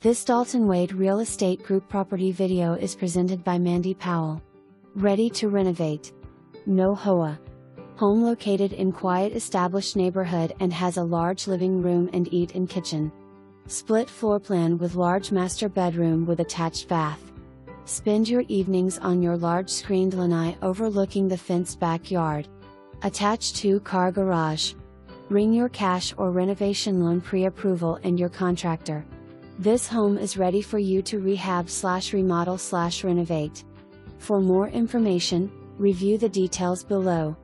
This Dalton Wade Real Estate Group property video is presented by Mandy Powell. Ready to renovate. No hoa. Home located in quiet established neighborhood and has a large living room and eat-in kitchen. Split floor plan with large master bedroom with attached bath. Spend your evenings on your large screened lanai overlooking the fenced backyard. Attached 2-car garage. Bring your cash or renovation loan pre-approval and your contractor. This home is ready for you to rehab/remodel/renovate. For more information, review the details below.